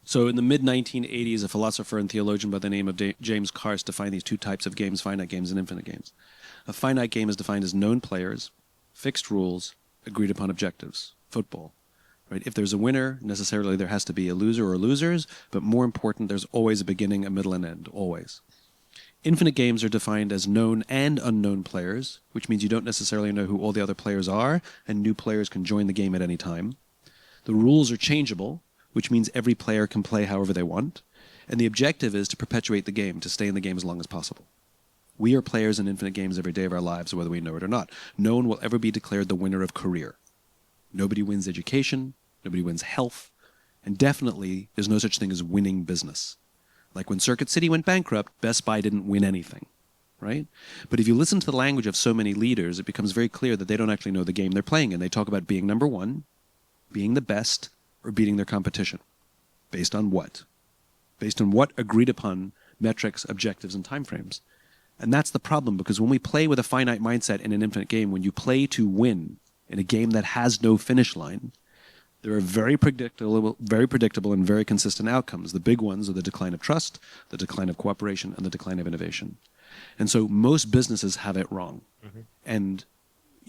So in the mid-1980s, a philosopher and theologian by the name of James Carse defined these two types of games, finite games and infinite games. A finite game is defined as known players, fixed rules, agreed upon objectives. Football. Right? If there's a winner, necessarily there has to be a loser or losers, but more important, there's always a beginning, a middle, and end, always. Infinite games are defined as known and unknown players, which means you don't necessarily know who all the other players are, and new players can join the game at any time. The rules are changeable, which means every player can play however they want, and the objective is to perpetuate the game, to stay in the game as long as possible. We are players in infinite games every day of our lives, whether we know it or not. No one will ever be declared the winner of career. Nobody wins education, nobody wins health, and definitely there's no such thing as winning business. Like when Circuit City went bankrupt, Best Buy didn't win anything, right? But if you listen to the language of so many leaders, it becomes very clear that they don't actually know the game they're playing in. They talk about being number one, being the best, or beating their competition. Based on what? Based on what agreed upon metrics, objectives, and timeframes. And that's the problem, because when we play with a finite mindset in an infinite game, when you play to win in a game that has no finish line, there are very predictable and very consistent outcomes. The big ones are the decline of trust, the decline of cooperation, and the decline of innovation. And so most businesses have it wrong. Mm-hmm. And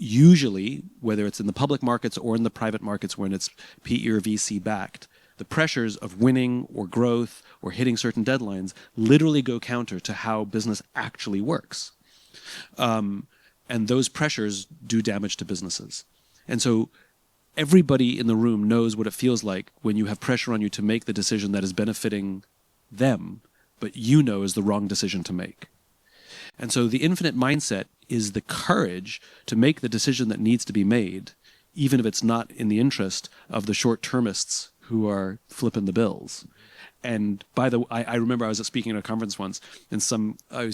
usually, whether it's in the public markets or in the private markets when it's PE or VC backed, the pressures of winning or growth or hitting certain deadlines literally go counter to how business actually works. And those pressures do damage to businesses. And so everybody in the room knows what it feels like when you have pressure on you to make the decision that is benefiting them, but you know is the wrong decision to make. And so the infinite mindset is the courage to make the decision that needs to be made, even if it's not in the interest of the short-termists who are flipping the bills. And I remember I was speaking at a conference once, and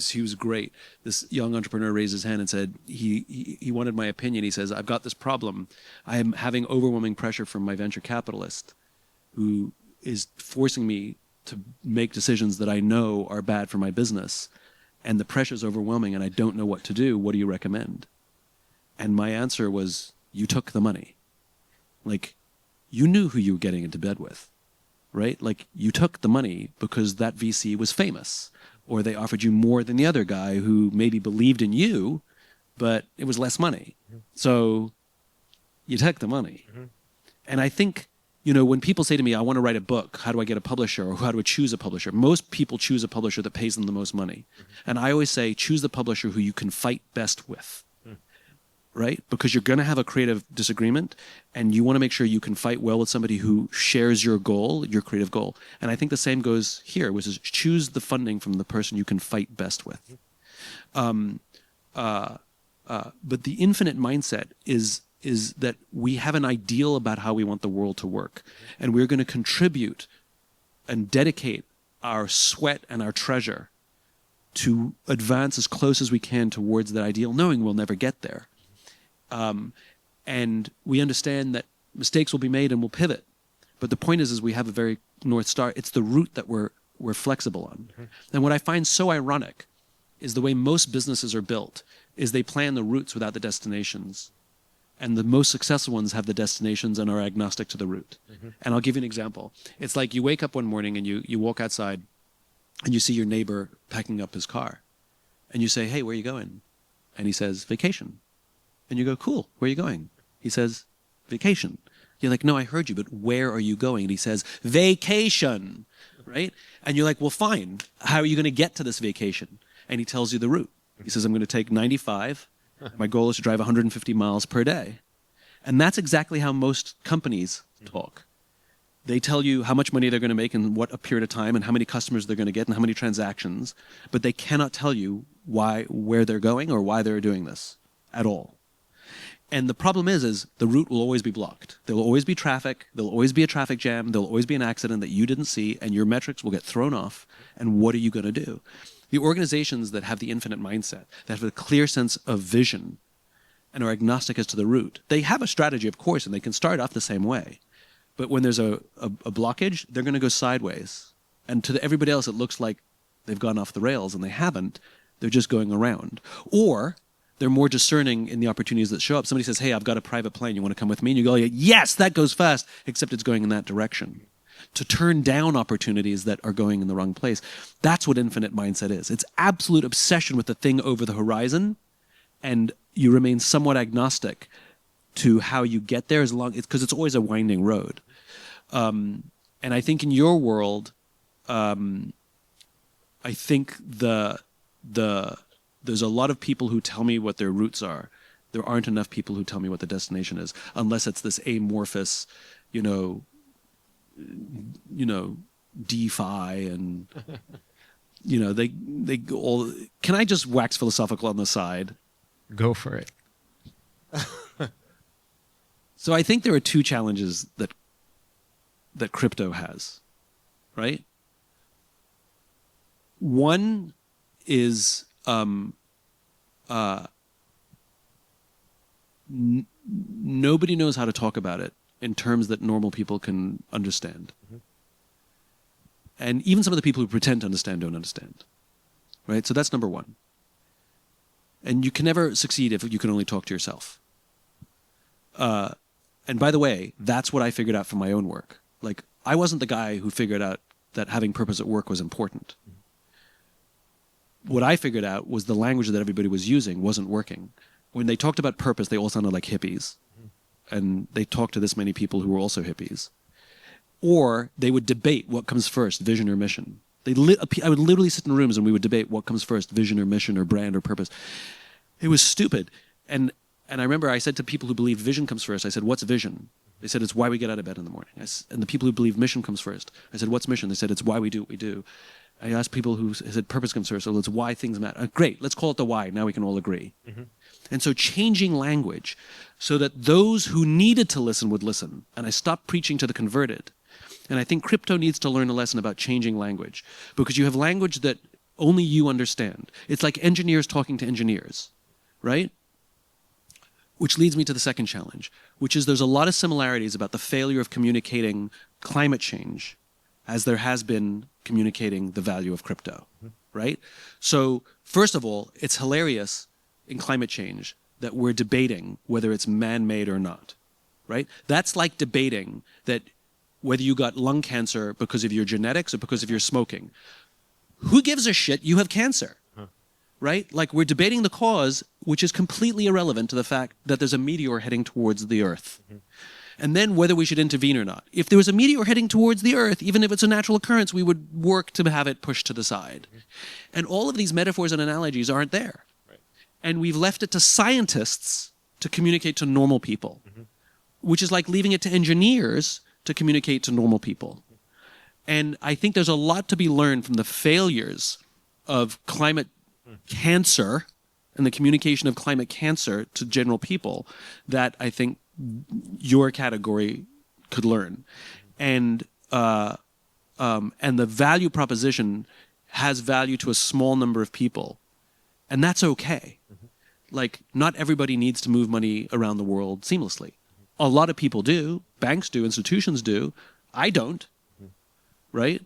he was great. This young entrepreneur raised his hand and said he wanted my opinion. He says, I've got this problem. I am having overwhelming pressure from my venture capitalist who is forcing me to make decisions that I know are bad for my business. And the pressure is overwhelming and I don't know what to do. What do you recommend? And my answer was, you took the money. Like, you knew who you were getting into bed with. Right? Like, you took the money because that VC was famous, or they offered you more than the other guy who maybe believed in you, but it was less money. Mm-hmm. So you took the money. Mm-hmm. And I think, when people say to me, I want to write a book, how do I get a publisher, or how do I choose a publisher? Most people choose a publisher that pays them the most money. Mm-hmm. And I always say, choose the publisher who you can fight best with. Right? Because you're going to have a creative disagreement, and you want to make sure you can fight well with somebody who shares your goal, your creative goal. And I think the same goes here, which is choose the funding from the person you can fight best with. But the infinite mindset is that we have an ideal about how we want the world to work, and we're going to contribute and dedicate our sweat and our treasure to advance as close as we can towards that ideal, knowing we'll never get there. And we understand that mistakes will be made and we'll pivot. But the point is we have a very North Star. It's the route that we're flexible on. Mm-hmm. And what I find so ironic is the way most businesses are built is they plan the routes without the destinations. And the most successful ones have the destinations and are agnostic to the route. Mm-hmm. And I'll give you an example. It's like you wake up one morning and you walk outside and you see your neighbor packing up his car. And you say, hey, where are you going? And he says, vacation. And you go, cool, where are you going? He says, vacation. You're like, no, I heard you, but where are you going? And he says, vacation, right? And you're like, well, fine. How are you going to get to this vacation? And he tells you the route. He says, I'm going to take 95. My goal is to drive 150 miles per day. And that's exactly how most companies talk. They tell you how much money they're going to make in what a period of time and how many customers they're going to get and how many transactions, but they cannot tell you where they're going or why they're doing this at all. And the problem is the route will always be blocked. There will always be traffic. There will always be a traffic jam. There will always be an accident that you didn't see, and your metrics will get thrown off. And what are you going to do? The organizations that have the infinite mindset, that have a clear sense of vision and are agnostic as to the route, they have a strategy, of course, and they can start off the same way. But when there's a blockage, they're going to go sideways. And to everybody else, it looks like they've gone off the rails, and they haven't. They're just going around. Or they're more discerning in the opportunities that show up. Somebody says, hey, I've got a private plane. You want to come with me? And you go, yes, that goes fast, except it's going in that direction. to turn down opportunities that are going in the wrong place. That's what infinite mindset is. It's absolute obsession with the thing over the horizon, and you remain somewhat agnostic to how you get there, as long because it's always a winding road. And I think in your world, I think there's a lot of people who tell me what their roots are. There aren't enough people who tell me what the destination is, unless it's this amorphous, DeFi and they all. Can I just wax philosophical on the side? Go for it. So I think there are two challenges that crypto has, right? One is nobody knows how to talk about it in terms that normal people can understand. Mm-hmm. And even some of the people who pretend to understand don't understand, right? So that's number one. And you can never succeed if you can only talk to yourself. And by the way, that's what I figured out from my own work. Like, I wasn't the guy who figured out that having purpose at work was important. Mm-hmm. What I figured out was the language that everybody was using wasn't working. When they talked about purpose, they all sounded like hippies. Mm-hmm. And they talked to this many people who were also hippies. Or they would debate what comes first, vision or mission. I would literally sit in rooms and we would debate what comes first, vision or mission or brand or purpose. It was stupid. And I remember I said to people who believed vision comes first, I said, what's vision? They said, it's why we get out of bed in the morning. And the people who believe mission comes first, I said, what's mission? They said, it's why we do what we do. I asked people who said purpose comes first, so it's why things matter. Great, let's call it the why. Now we can all agree. Mm-hmm. And so changing language so that those who needed to listen would listen. And I stopped preaching to the converted. And I think crypto needs to learn a lesson about changing language, because you have language that only you understand. It's like engineers talking to engineers, right? Which leads me to the second challenge, which is there's a lot of similarities about the failure of communicating climate change as there has been communicating the value of crypto, right? So first of all, it's hilarious in climate change that we're debating whether it's man-made or not, right? That's like debating that whether you got lung cancer because of your genetics or because of your smoking. Who gives a shit? You have cancer. Right? Like, we're debating the cause, which is completely irrelevant to the fact that there's a meteor heading towards the Earth. Mm-hmm. And then whether we should intervene or not. If there was a meteor heading towards the Earth, even if it's a natural occurrence, we would work to have it pushed to the side. Mm-hmm. And all of these metaphors and analogies aren't there. Right. And we've left it to scientists to communicate to normal people, mm-hmm. which is like leaving it to engineers to communicate to normal people. Mm-hmm. And I think there's a lot to be learned from the failures of climate cancer and the communication of climate cancer to general people that I think your category could learn. And the value proposition has value to a small number of people, and that's okay. Mm-hmm. Like, not everybody needs to move money around the world seamlessly. Mm-hmm. A lot of people do, banks do, institutions do. I don't, mm-hmm. right?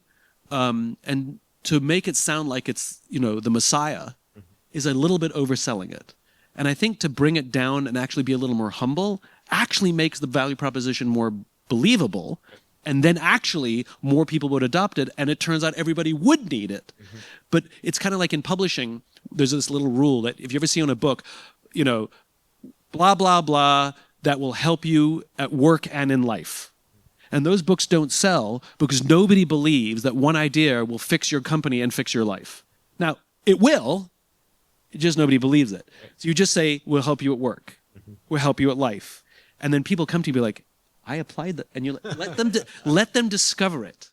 And to make it sound like it's, the Messiah mm-hmm. is a little bit overselling it. And I think to bring it down and actually be a little more humble actually makes the value proposition more believable. And then actually more people would adopt it, and it turns out everybody would need it. Mm-hmm. But it's kind of like in publishing, there's this little rule that if you ever see on a book, blah, blah, blah, that will help you at work and in life. And those books don't sell because nobody believes that one idea will fix your company and fix your life. Now, it will, just nobody believes it. So you just say, we'll help you at work. Mm-hmm. We'll help you at life. And then people come to you and be like, I applied that. And you let them discover it.